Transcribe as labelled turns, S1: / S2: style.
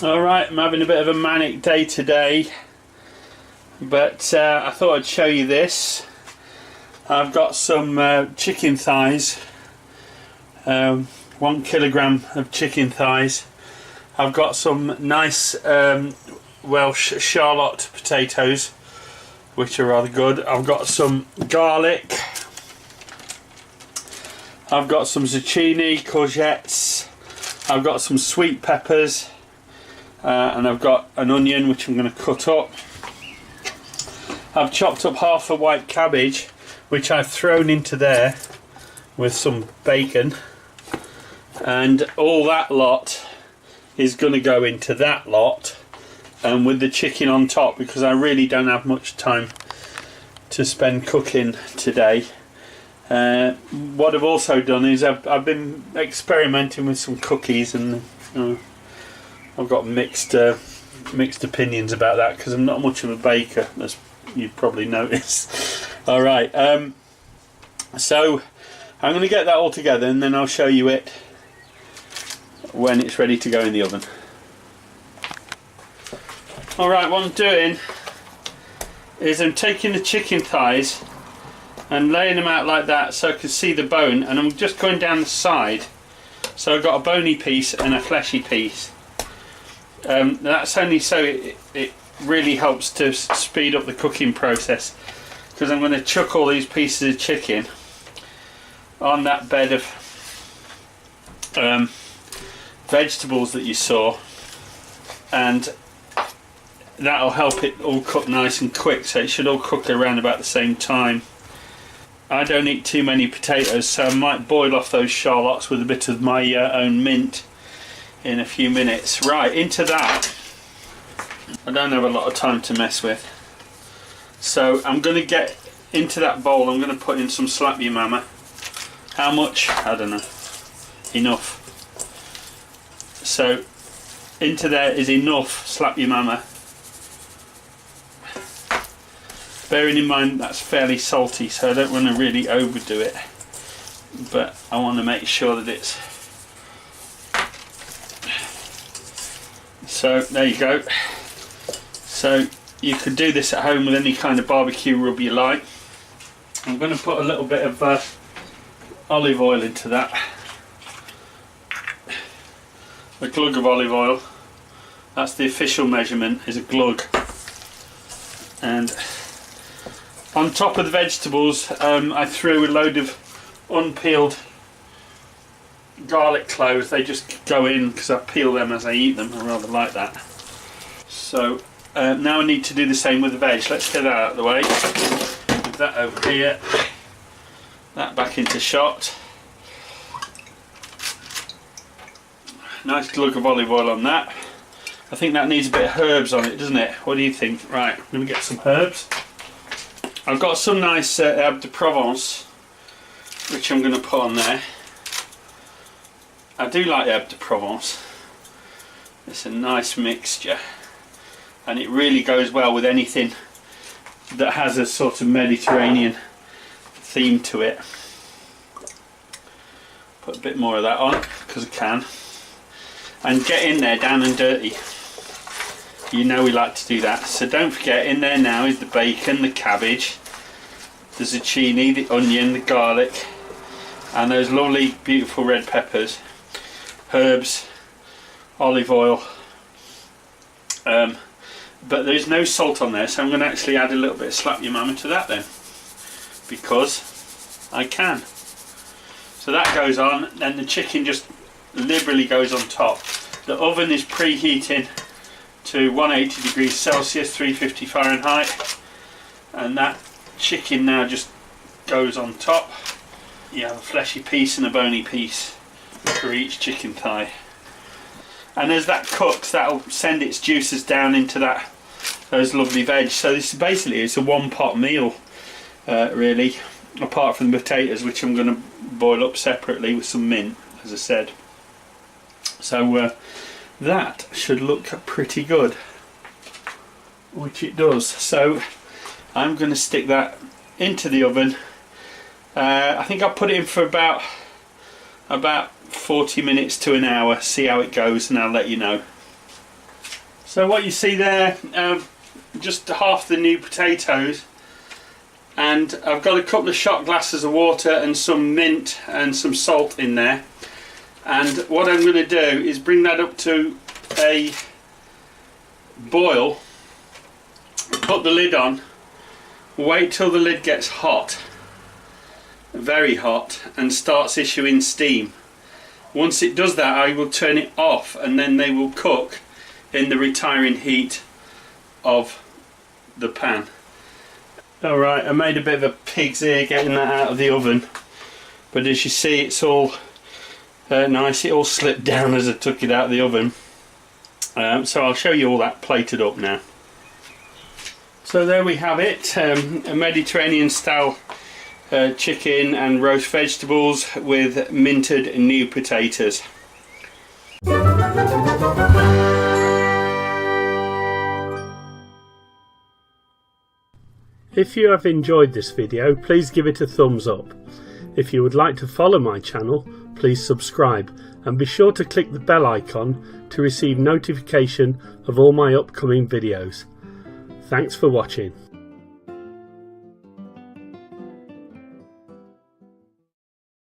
S1: Alright, I'm having a bit of a manic day today, but I thought I'd show you this. I've got some chicken thighs, 1 kilogram of chicken thighs. I've got some nice Welsh Charlotte potatoes, which are rather good. I've got some garlic. I've got some zucchini, courgettes. I've got some sweet peppers. And I've got an onion which I'm going to cut up. I've chopped up half a white cabbage which I've thrown into there with some bacon, and all that lot is going to go into that lot, and with the chicken on top, because I really don't have much time to spend cooking today. What I've also done is I've been experimenting with some cookies, and I've got mixed opinions about that because I'm not much of a baker, as you've probably noticed. Alright, so I'm going to get that all together and then I'll show you it when it's ready to go in the oven. Alright, what I'm doing is I'm taking the chicken thighs and laying them out like that so I can see the bone, and I'm just going down the side. So I've got a bony piece and a fleshy piece. That's only so it really helps to speed up the cooking process, because I'm going to chuck all these pieces of chicken on that bed of vegetables that you saw, and that'll help it all cook nice and quick, so it should all cook around about the same time. I don't eat too many potatoes, so I might boil off those shallots with a bit of my own mint in a few minutes. Right, into that. I don't have a lot of time to mess with, so I'm going to get into that bowl. I'm going to put in some slap your mama. How much? I don't know. Enough. So into there is enough slap your mama. Bearing in mind that's fairly salty, so I don't want to really overdo it, but I want to make sure that it's... So there you go. So you could do this at home with any kind of barbecue rub you like. I'm going to put a little bit of olive oil into that. A glug of olive oil. That's the official measurement, is a glug. And on top of the vegetables, I threw a load of unpeeled garlic cloves. They just go in because I peel them as I eat them. I rather like that. So now I need to do the same with the veg. Let's get that out of the way. Move that over here. That back into shot. Nice glug of olive oil on that. I think that needs a bit of herbs on it, doesn't it? What do you think? Right, I'm going to get some herbs. I've got some nice herbe de Provence, which I'm going to put on there. I do like herbe de Provence. It's a nice mixture, and it really goes well with anything that has a sort of Mediterranean theme to it. Put a bit more of that on because I can, and get in there down and dirty. You know we like to do that. So don't forget, in there now is the bacon, the cabbage, the zucchini, the onion, the garlic, and those lovely beautiful red peppers, herbs, olive oil, but there's no salt on there, so I'm going to actually add a little bit of slap your mama to that then, because I can. So that goes on, then the chicken just liberally goes on top. The oven is preheating to 180 degrees Celsius, 350 Fahrenheit, and that chicken now just goes on top. You have a fleshy piece and a bony piece for each chicken thigh, and as that cooks, that'll send its juices down into those lovely veg. So this is basically, it's a one pot meal really, apart from the potatoes, which I'm going to boil up separately with some mint, as I said. So that should look pretty good, which it does. So I'm going to stick that into the oven. I think I'll put it in for about 40 minutes to an hour, see how it goes, and I'll let you know. So what you see there, just half the new potatoes, and I've got a couple of shot glasses of water and some mint and some salt in there. And what I'm going to do is bring that up to a boil, put the lid on, wait till the lid gets hot, very hot, and starts issuing steam. Once it does that, I will turn it off, and then they will cook in the retiring heat of the pan. Alright, I made a bit of a pig's ear getting that out of the oven, but as you see, it's all nice. It all slipped down as I took it out of the oven. So I'll show you all that plated up now. So there we have it, a Mediterranean style chicken and roast vegetables with minted new potatoes. If you have enjoyed this video, please give it a thumbs up. If you would like to follow my channel, please subscribe and be sure to click the bell icon to receive notification of all my upcoming videos. Thanks for watching.